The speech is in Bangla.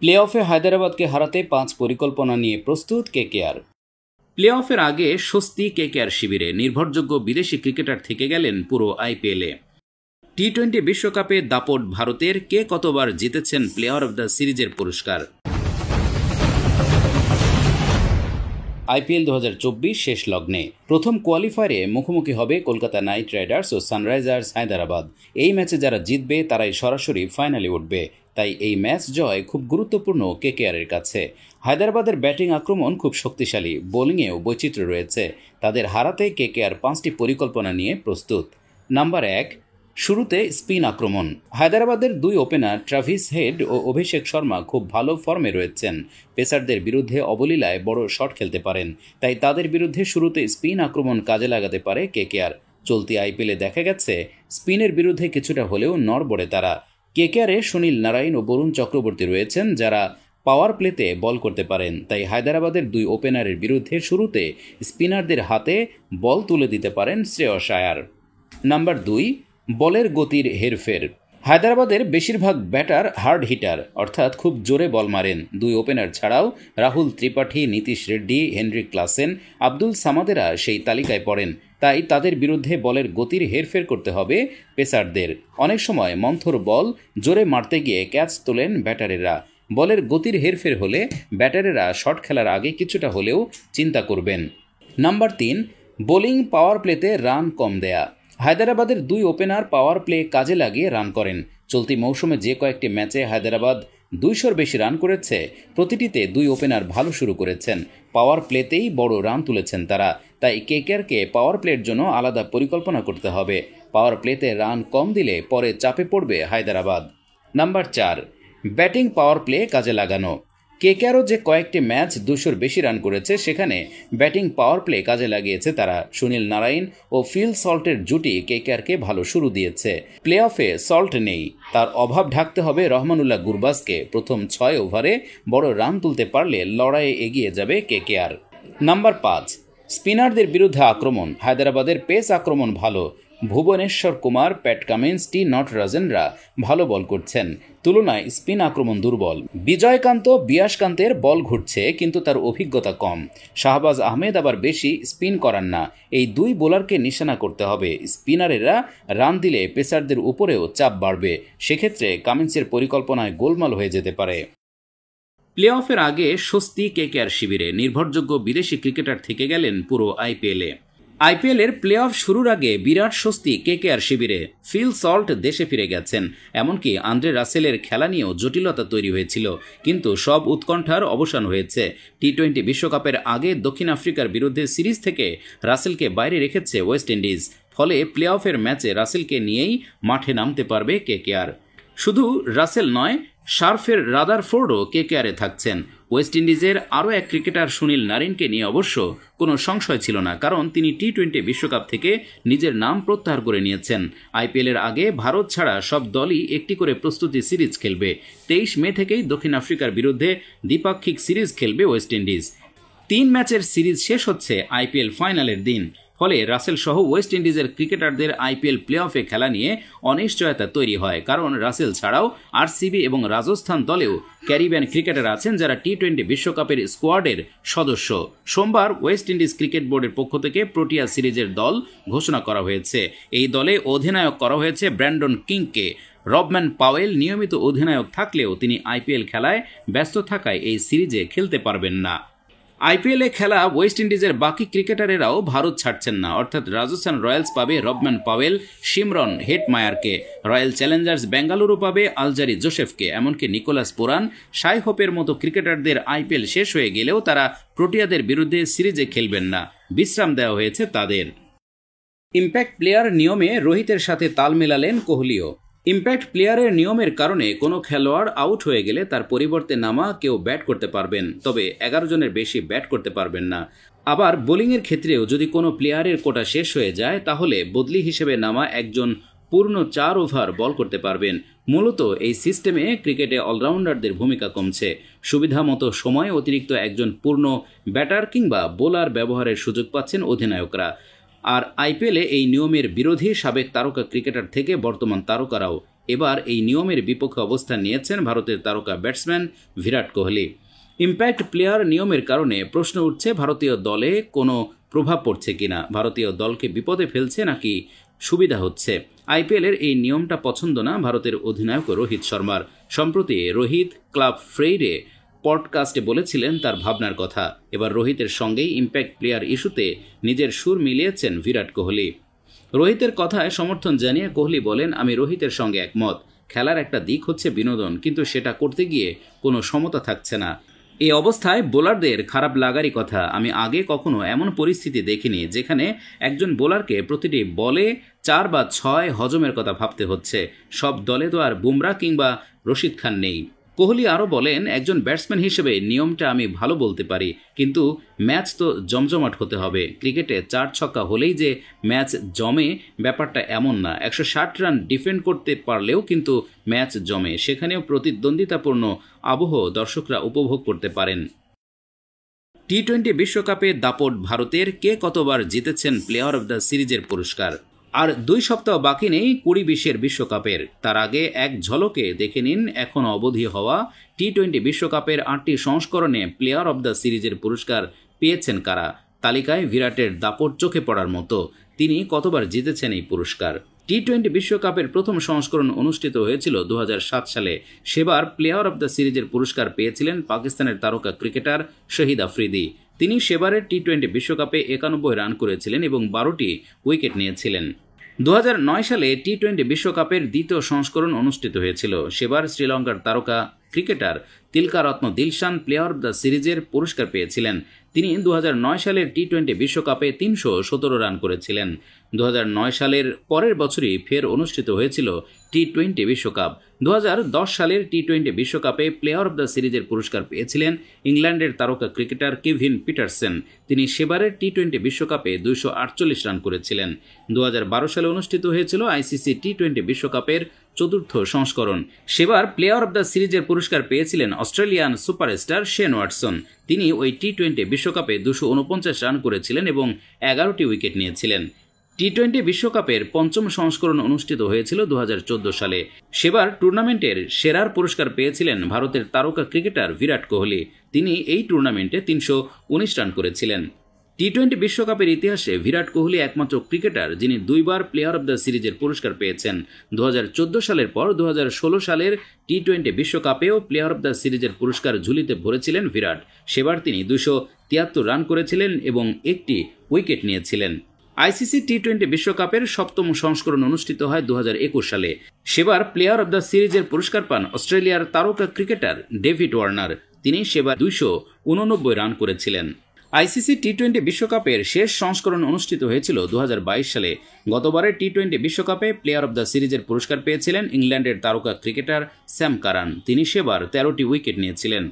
প্লে অফে হায়দরাবাদকে হারাতে 5 পরিকল্পনা নিয়ে প্রস্তুত কেকেআর। প্লে অফের আগে স্বস্তি কেকেআর শিবিরে, নির্ভরযোগ্য বিদেশি ক্রিকেটার থেকে গেলেন পুরো আইপিএলে। টি-20 বিশ্বকাপে দাপট ভারতের, কে কতবার জিতেছেন প্লেয়ার অব দ্য সিরিজের পুরস্কার। আইপিএল 2024 শেষ লগ্নে প্রথম কোয়ালিফায়ারে মুখোমুখি হবে কলকাতা নাইট রাইডার্স ও সানরাইজার্স হায়দরাবাদ। এই ম্যাচে যারা জিতবে তারাই সরাসরি ফাইনালে উঠবে, তাই এই ম্যাচ জয় খুব গুরুত্বপূর্ণ কেকেআরের কাছে। হায়দরাবাদের ব্যাটিং আক্রমণ খুব শক্তিশালী, বোলিংয়েও বৈচিত্র্য রয়েছে। তাদের হারাতে কেকেআর 5টি পরিকল্পনা নিয়ে প্রস্তুত। নাম্বার 1, শুরুতে স্পিন আক্রমণ। হায়দরাবাদের 2 ওপেনার ট্রাভিস হেড ও অভিষেক শর্মা খুব ভালো ফর্মে রয়েছেন। পেসারদের বিরুদ্ধে অবলীলায় বড় শট খেলতে পারেন, তাই তাদের বিরুদ্ধে শুরুতে স্পিন আক্রমণ কাজে লাগাতে পারে কেকেআর। চলতি আইপিএলে দেখা গেছে স্পিনের বিরুদ্ধে কিছুটা হলেও নড়বড়ে তারা। কেকেআরে সুনীল নারায়ণ ও বরুণ চক্রবর্তী রয়েছেন, যারা পাওয়ার প্লেতে বল করতে পারেন, তাই হায়দরাবাদের 2 ওপেনারের বিরুদ্ধে শুরুতে স্পিনারদের হাতে বল তুলে দিতে পারেন শ্রেয়স আয়ার। নাম্বার 2, বলের গতির হেরফের। হায়দরাবাদের বেশিরভাগ ব্যাটার হার্ড হিটার, অর্থাৎ খুব জোরে বল মারেন। 2 ওপেনার ছাড়াও রাহুল ত্রিপাঠী, নীতিশ রেড্ডি, হেনরিক ক্লাসেন, আব্দুল সামাদেরা সেই তালিকায় পড়েন। তাই তাদের বিরুদ্ধে বলের গতির হেরফের করতে হবে পেসারদের। অনেক সময় মন্থর বল জোরে মারতে গিয়ে ক্যাচ তোলেন ব্যাটারেরা। বলের গতির হেরফের হলে ব্যাটারেরা শট খেলার আগে কিছুটা হলেও চিন্তা করবেন। নাম্বার 3, বোলিং পাওয়ার প্লেতে রান কম দেয়া। হায়দরাবাদের 2 ওপেনার পাওয়ার প্লে কাজে লাগিয়ে রান করেন। চলতি মৌসুমে যে কয়েকটি ম্যাচে হায়দরাবাদ 200-র বেশি রান করেছে, প্রতিটিতে 2 ওপেনার ভালো শুরু করেছেন। পাওয়ার প্লেতেই বড় রান তুলেছেন তারা, তাই কেকেআরকে পাওয়ার প্লের জন্য আলাদা পরিকল্পনা করতে হবে। পাওয়ার প্লেতে রান কম দিলে পরে চাপে পড়বে Hyderabad. Number 4, batting power play কাজে লাগানো। কেকেআরও যে কয়েকটি ম্যাচ 200-র বেশি রান করেছে, সেখানে ব্যাটিং পাওয়ার প্লে কাজে লাগিয়েছে তারা। সুনীল নারায়ণ ও ফিল সল্টের জুটি কেকেআরকে ভালো শুরু দিয়েছে। প্লে অফে সল্ট নেই, তার অভাব ঢাকতে হবে রহমানুল্লাহ গুরবাজকে। প্রথম 6 ওভারে বড় রান তুলতে পারলে লড়াইয়ে এগিয়ে যাবে কেকেআর। নাম্বার 5, স্পিনারদের বিরুদ্ধে আক্রমণ। হায়দরাবাদের পেস আক্রমণ ভালো। ভুবনেশ্বর কুমার, প্যাট কামিন্স, টি নটরাজনরা ভালো বল করছেন, তুলনায় স্পিন আক্রমণ দুর্বল। বিজয়কান্ত বিয়াসকান্তের বল ঘুরছে, কিন্তু তার অভিজ্ঞতা কম। শাহবাজ আহমেদ আবার বেশি স্পিন করান না। এই 2 বোলারকে নিশানা করতে হবে। স্পিনারেরা রান দিলে পেসারদের উপরেও চাপ বাড়বে, সেক্ষেত্রে কামিন্সের পরিকল্পনায় গোলমাল হয়ে যেতে পারে। প্লে অফের আগে স্বস্তি কেকেআর শিবিরে, নির্ভরযোগ্য বিদেশি ক্রিকেটার থেকে গেলেন পুরো আইপিএলে। আইপিএলের প্লে অফ শুরুর আগে বিরাট স্বস্তি কেকেআর শিবিরে। ফিল সল্ট দেশে ফিরে গেছেন, এমনকি আন্দ্রে রাসেলের খেলা নিয়েও জটিলতা তৈরি হয়েছিল, কিন্তু সব উৎকণ্ঠার অবসান হয়েছে। টি-20 বিশ্বকাপের আগে দক্ষিণ আফ্রিকার বিরুদ্ধে সিরিজ থেকে রাসেলকে বাইরে রেখেছে ওয়েস্ট ইন্ডিজ, ফলে প্লে অফের ম্যাচে রাসেলকে নিয়েই মাঠে নামতে পারবে কেকেআর। শুধু রাসেল নয়, শার্ফের রাদারফোর্ডও কেকেআরে থাকছেন। ওয়েস্ট ইন্ডিজের আরও এক ক্রিকেটার সুনীল নারিনকে নিয়ে অবশ্য কোনো সংশয় ছিল না, কারণ তিনি টি-20 বিশ্বকাপ থেকে নিজের নাম প্রত্যাহার করে নিয়েছেন। আইপিএলের আগে ভারত ছাড়া সব দলই একটি করে প্রস্তুতি সিরিজ খেলবে। 23 মে থেকেই দক্ষিণ আফ্রিকার বিরুদ্ধে দ্বিপাক্ষিক সিরিজ খেলবে ওয়েস্ট ইন্ডিজ। 3 ম্যাচের সিরিজ শেষ হচ্ছে আইপিএল ফাইনালের দিন, ফলে রাসেল সহ ওয়েস্ট ইন্ডিজের ক্রিকেটারদের আইপিএল প্লে অফে খেলা নিয়ে অনিশ্চয়তা তৈরি হয়, কারণ রাসেল ছাড়াও আরসিবি এবং রাজস্থান দলেও ক্যারিবিয়ান ক্রিকেটার আছেন, যারা টি-20 বিশ্বকাপের স্কোয়াডের সদস্য। সোমবার ওয়েস্ট ইন্ডিজ ক্রিকেট বোর্ডের পক্ষ থেকে প্রোটিয়া সিরিজের দল ঘোষণা করা হয়েছে। এই দলে অধিনায়ক করা হয়েছে ব্র্যান্ডন কিংকে। রবম্যান পাওয়েল নিয়মিত অধিনায়ক থাকলেও তিনি আইপিএল খেলায় ব্যস্ত থাকায় এই সিরিজে খেলতে পারবেন না। আইপিএলে খেলা ওয়েস্ট ইন্ডিজের বাকি ক্রিকেটারেরাও ভারত ছাড়ছেন না, অর্থাৎ রাজস্থান রয়্যালস পাবে রবম্যান পাওয়েল, শিমরন হেটমায়ারকে। রয়্যাল চ্যালেঞ্জার্স বেঙ্গালুরু পাবে আলজারি জোসেফকে। এমনকি নিকোলাস পুরান, শাই হোপের মতো ক্রিকেটারদের আইপিএল শেষ হয়ে গেলেও তারা প্রোটিয়াদের বিরুদ্ধে সিরিজে খেলবেন না, বিশ্রাম দেওয়া হয়েছে তাদের। ইম্প্যাক্ট প্লেয়ার নিয়মে রোহিতের সাথে তাল মেলালেন কোহলিও। ইম্প্যাক্ট প্লেয়ারের নিয়মের কারণে কোনো খেলোয়াড় আউট হয়ে গেলে তার পরিবর্তে নামা কেউ ব্যাট করতে পারবেন, তবে 11 জনের বেশি ব্যাট করতে পারবেন না। আবার বোলিংয়ের ক্ষেত্রেও যদি কোনো প্লেয়ারের কোটা শেষ হয়ে যায়, তাহলে বদলি হিসেবে নামা একজন পূর্ণ 4 ওভার বল করতে পারবেন। মূলত এই সিস্টেমে ক্রিকেটে অলরাউন্ডারদের ভূমিকা কমছে। সুবিধা মতো সময় অতিরিক্ত একজন পূর্ণ ব্যাটার কিংবা বোলার ব্যবহারের সুযোগ পাচ্ছেন অধিনায়করা। আর আইপিএলে এই নিয়মের বিরোধী সাবেক তারকা ক্রিকেটার থেকে বর্তমান তারকারাও। এবার এই নিয়মের বিপক্ষে অবস্থান নিয়েছেন ভারতের তারকা batsman Virat Kohli. Impact player নিয়মের কারণে প্রশ্ন উঠছে ভারতীয় দলে কোনো প্রভাব পড়ছে কিনা, ভারতীয় দলকে বিপদে ফেলছে নাকি সুবিধা হচ্ছে। আইপিএলের এই নিয়মটা পছন্দ না ভারতের অধিনায়ক রোহিত শর্মার। সম্প্রতি রোহিত ক্লাব ফ্রেইরে পডকাস্টে বলেছিলেন তার ভাবনার কথা। এবার রোহিতের সঙ্গেই ইম্প্যাক্ট প্লেয়ার ইস্যুতে নিজের সুর মিলিয়েছেন বিরাট কোহলি। রোহিতের কথায় সমর্থন জানিয়ে কোহলি বলেন, আমি রোহিতের সঙ্গে একমত। খেলার একটা দিক হচ্ছে বিনোদন, কিন্তু সেটা করতে গিয়ে কোনো সমতা থাকছে না। এই অবস্থায় বোলারদের খারাপ লাগারই কথা। আমি আগে কখনো এমন পরিস্থিতি দেখিনি যেখানে একজন বোলারকে প্রতিটি বলে 4 বা 6 হজমের কথা ভাবতে হচ্ছে। সব দলে তো আর বুমরা কিংবা রশিদ খান নেই। কোহলি আরও বলেন, একজন ব্যাটসম্যান হিসেবে নিয়মটা আমি ভালো বলতে পারি, কিন্তু ম্যাচ তো জমজমাট হতে হবে। ক্রিকেটে 4 ছক্কা হলেই যে ম্যাচ জমে ব্যাপারটা এমন না। 160 রান ডিফেন্ড করতে পারলেও কিন্তু ম্যাচ জমে, সেখানেও প্রতিদ্বন্দ্বিতাপূর্ণ আবহ দর্শকরা উপভোগ করতে পারেন। টি-20 বিশ্বকাপে দাপট ভারতের। কে কতবার জিতেছেন প্লেয়ার অব দ্য সিরিজের পুরস্কার। আর 2 সপ্তাহ বাকি নেই 2020 বিশ্বকাপের। তার আগে এক ঝলকে দেখে নিন এখন অবধি হওয়া টি-20 বিশ্বকাপের 8টি সংস্করণে প্লেয়ার অব দ্য সিরিজের পুরস্কার পেয়েছেন কারা। তালিকায় বিরাটের দাপট চোখে পড়ার মতো। তিনি কতবার জিতেছেন এই পুরস্কার। টি-20 বিশ্বকাপের প্রথম সংস্করণ অনুষ্ঠিত হয়েছিল 2007 সালে। সেবার প্লেয়ার অব দ্য সিরিজের পুরস্কার পেয়েছিলেন পাকিস্তানের তারকা ক্রিকেটার শহীদ আফ্রিদি। তিনি সেবারের টি-20 বিশ্বকাপে 91 রান করেছিলেন এবং 12টি উইকেট নিয়েছিলেন। 2009 সালে টি-20 বিশ্বকাপের দ্বিতীয় সংস্করণ অনুষ্ঠিত হয়েছিল। সেবার শ্রীলঙ্কার তারকা cricketer Tillakaratne Dilshan player of the সিরিজের পুরস্কার পেয়েছিলেন। তিনি 2009 সালের টি-20 বিশ্বকাপে 317 রান করেছিলেন। 2009 সালের পরের বছরই ফের অনুষ্ঠিত হয়েছিল টি-20 বিশ্বকাপ। 2010 সালের টি-20 বিশ্বকাপে প্লেয়ার অব দ্য সিরিজের পুরস্কার পেয়েছিলেন ইংল্যান্ডের তারকা ক্রিকেটার কেভিন পিটারসেন। তিনি সেবারের টি-20 বিশ্বকাপে 248 রান করেছিলেন। 2012 সালে অনুষ্ঠিত হয়েছিল আইসিসি টি-20 বিশ্বকাপের চতুর্থ সংস্করণ। সেবার প্লেয়ার অব দ্য সিরিজের পুরস্কার পেয়েছিলেন অস্ট্রেলিয়ান সুপারস্টার শেন ওয়াটসন। তিনি ওই টি-20 বিশ্বকাপে 249 রান করেছিলেন এবং 11টি উইকেট নিয়েছিলেন। টি-20 বিশ্বকাপের পঞ্চম সংস্করণ অনুষ্ঠিত হয়েছিল 2014 সালে। সেবার টুর্নামেন্টের সেরার পুরস্কার পেয়েছিলেন ভারতের তারকা ক্রিকেটার বিরাট কোহলি। তিনি এই টুর্নামেন্টে 319 রান করেছিলেন। টি-20 বিশ্বকাপের ইতিহাসে বিরাট কোহলি একমাত্র ক্রিকেটার যিনি 2 বার প্লেয়ার অব দ্য সিরিজের পুরস্কার পেয়েছেন। 2014 সালের পর 2016 সালের টি-20 বিশ্বকাপেও প্লেয়ার অব দ্য সিরিজের পুরস্কার ঝুলিতে ভরেছিলেন বিরাট। সেবার তিনি 273 রান করেছিলেন এবং 1টি উইকেট নিয়েছিলেন। আইসিসি টি-20 বিশ্বকাপের সপ্তম সংস্করণ অনুষ্ঠিত হয় 2021 সালে। সেবার প্লেয়ার অব দ্য সিরিজের পুরস্কার পান অস্ট্রেলিয়ার তারকা ক্রিকেটার ডেভিড ওয়ার্নার। তিনি সেবার 289 রান করেছিলেন। আইসিসি টি-20 বিশ্বকাপের শেষ সংস্করণ অনুষ্ঠিত হয়েছিল 2022 সালে। গতবারের টি-20 বিশ্বকাপে প্লেয়ার অব দ্য সিরিজের পুরস্কার পেয়েছিলেন ইংল্যান্ডের তারকা ক্রিকেটার স্যাম কারান। তিনি সেবার 13টি উইকেট নিয়েছিলেন।